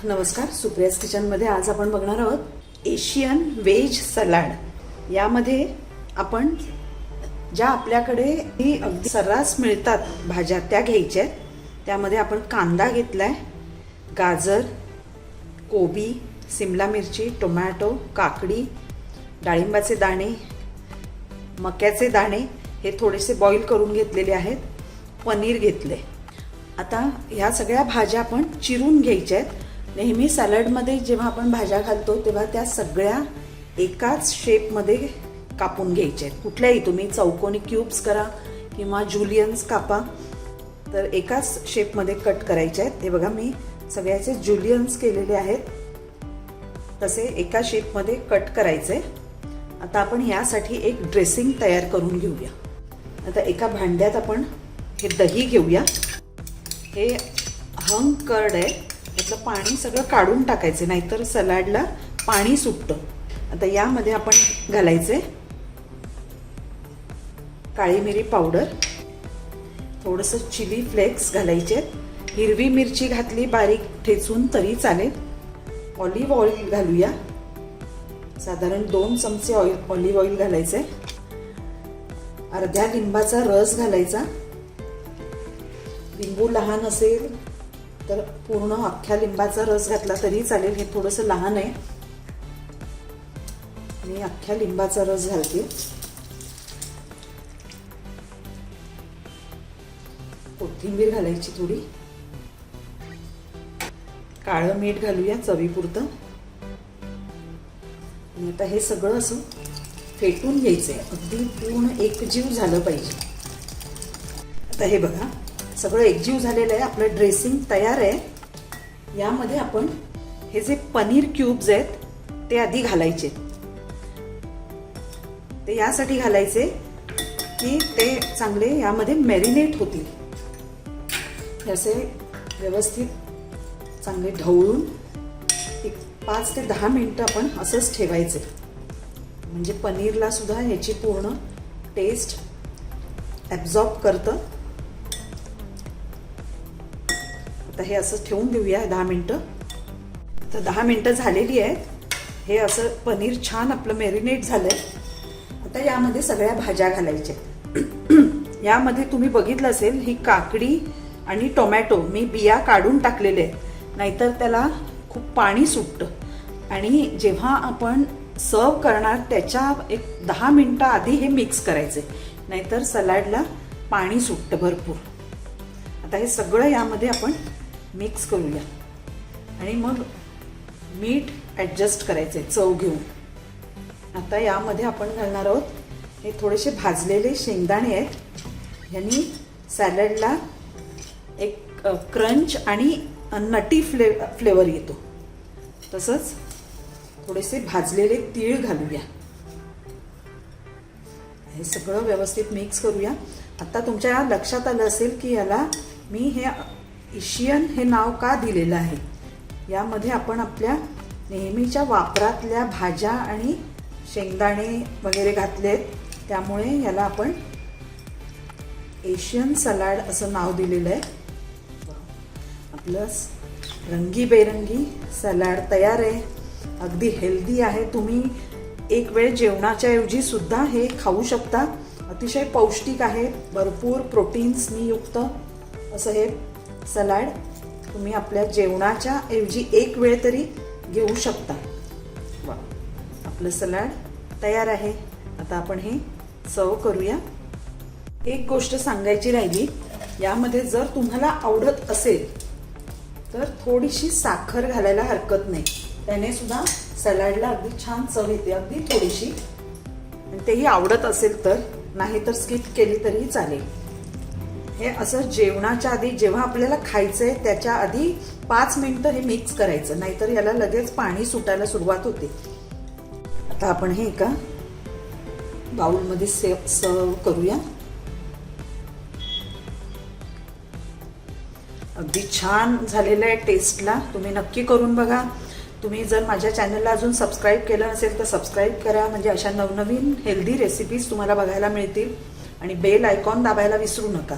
नमस्कार, सुप्रियाज किचनमध्ये आज आपण बघणार आहोत एशियन व्हेज सलाड। यामध्ये आपण ज्या आपल्याकडे ही अगदी सर्रास मिळतात भाज्या त्या घ्यायच्या आहेत। त्यामध्ये आपण कांदा घेतलाय, गाजर, कोबी, सिमला मिरची, टोमॅटो, काकडी, डाळिंबाचे दाणे, मक्याचे दाणे हे थोडेसे बॉईल करून घेतलेले आहेत, पनीर घेतले। आता ह्या सगळ्या भाज्या आपण चिरून घ्यायच्या आहेत। नेहमी सॅलडमध्ये जेव्हा आपण भाज्या घालतो तेव्हा त्या सगळ्या एकाच शेपमध्ये कापून घ्यायच्या आहेत। कुठल्याही तुम्ही चौकोनी क्यूब्स करा किंवा जुलियन्स कापा, तर एकाच शेपमध्ये कट करायच्या आहेत। हे बघा, मी सगळ्याचे जुलियन्स केलेले आहेत, तसे एका शेपमध्ये कट करायचे। आता आपण यासाठी एक ड्रेसिंग तयार करून घेऊया। आता एका भांड्यात आपण हे दही घेऊया। हे हंग कर्ड आहे, यातलं पाणी सगळं काढून टाकायचं, नाहीतर सलाडला पाणी सुटतं। आता यामध्ये आपण घालायचे काळी मिरी पावडर, थोडंसं चिली फ्लेक्स घालायचे, हिरवी मिरची घातली बारीक ठेचून तरी चालेल। ऑलिव्ह ऑइल घालूया, साधारण 2 चमचे ऑलिव्ह ऑइल घालायचे। अर्ध्या लिंबाचा रस घालायचा, लिंबू लहान असेल तर पूर्ण अख्ख्या लिंबाचा रस घातला तरी चालेल। हे थोडंसं लहान आहे, मी अख्ख्या लिंबाचा रस घालते। कोथिंबीर घालायची थोडी, काळं मीठ घालूया चवीपुरतं। आणि आता हे सगळं असं फेटून घ्यायचंय, अगदी पूर्ण एकजीव झालं पाहिजे। आता हे बघा, सगळं एकजीव झालेलं आहे, आपलं ड्रेसिंग तयार आहे। यामध्ये आपण हे जे पनीर क्यूब्स आहेत ते आधी घालायचे। ते यासाठी घालायचे की ते चांगले यामध्ये मॅरिनेट होतील। असे व्यवस्थित चांगले ढवळून एक 5 ते 10 मिनिटं आपण असंच ठेवायचे, म्हणजे पनीरला सुद्धा ह्याची पूर्ण टेस्ट ॲब्झॉर्ब करतं। आता हे असं ठेवून देऊया 10 मिनिटं। तर 10 मिनिटं झालेली आहेत, हे असं पनीर छान आपलं मॅरिनेट झालंय। आता यामध्ये सगळ्या भाज्या घालायच्या। यामध्ये तुम्ही बघितलं असेल, ही काकडी आणि टोमॅटो मी बिया काढून टाकलेले आहेत, नाहीतर त्याला खूप पाणी सुटतं। आणि जेव्हा आपण सर्व करणार त्याच्या एक 10 मिनिटं आधी हे मिक्स करायचे, नाहीतर सलाडला पाणी सुटतं भरपूर। आता हे सगळं यामध्ये आपण मिक्स करूया आणि मग मीठ ॲडजस्ट करायचे चव घेऊन। आता यामध्ये आपण घालणार आहोत हे थोडेसे भाजलेले शेंगदाणे आहेत, ह्यांनी सॅलडला एक क्रंच आणि नटी फ्लेवर येतो। तसंच थोडेसे भाजलेले तीळ घालूया, हे सगळं व्यवस्थित मिक्स करूया। आता तुमच्या लक्षात आलं असेल की याला मी हे एशियन हे नाव का दिलेलं आहे। यामध्ये आपण आपल्या नेहमीच्या वापरातल्या भाज्या आणि शेंगदाणे वगैरे घातलेत, त्यामुळे याला आपण एशियन सलाड असं नाव दिलेलं आहे। आपलं रंगीबेरंगी सलाड तयार आहे, अगदी हेल्दी आहे। तुम्ही एक वेळ जेवणाच्या ऐवजी सुद्धा हे खाऊ शकता, अतिशय पौष्टिक आहे, भरपूर प्रोटीन्सनी युक्त असं हे सलाड तुम्ही आपल्या जेवणाच्या ऐवजी एक वेळ तरी घेऊ शकता। वा, आपलं सलाड तयार आहे। आता आपण हे सर्व करूया। एक गोष्ट सांगायची राहिली, यामध्ये जर तुम्हाला आवडत असेल तर थोडीशी साखर घालायला हरकत नाही, त्याने सुद्धा सलाडला अगदी छान चव येते, अगदी थोडीशी। तेही आवडत असेल तर, नाही तर स्किप केली तरी चालेल। हे असं जेवणाच्या आधी, जेव्हा आपल्याला खायचंय त्याच्या आधी 5 मिनिटं हे मिक्स करायचं, नाहीतर याला लगेच पाणी सुटायला सुरुवात होते। आता आपण हे एका बाउलमध्ये सर्व करूया। अगदी छान झालेलं आहे टेस्टला, तुम्ही नक्की करून बघा। तुम्ही जर माझ्या चॅनलला अजून सबस्क्राईब केलं नसेल तर सबस्क्राईब करा, म्हणजे अशा नवनवीन हेल्दी रेसिपीज तुम्हाला बघायला मिळतील। आणि बेल आयकॉन दाबायला विसरू नका,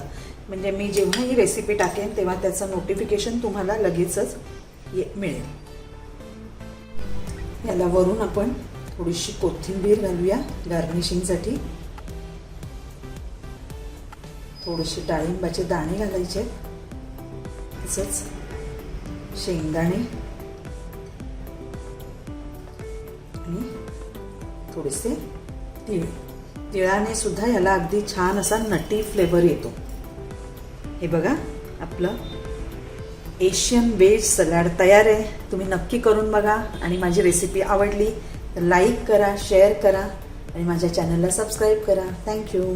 म्हणजे मी जेव्हा ही रेसिपी टाकेन तेव्हा त्याचं नोटिफिकेशन तुम्हाला लगेचच मिळेल. याला वरून आपण थोडीशी कोथिंबीर घालूया गार्निशिंगसाठी. थोडेसे डाळिंबाचे दाणे घालायचे, तसंच शेंगदाणे आणि थोडेसे तीळ. तिळाने सुद्धा याला अगदी छान असा नटी फ्लेवर येतो. हे बघा, आपलं एशियन व्हेज सलाड तयार आहे. तुम्ही नक्की करून बघा आणि माझी रेसिपी आवडली तर लाईक करा, शेअर करा आणि माझ्या चॅनलला सबस्क्राईब करा. थँक्यू.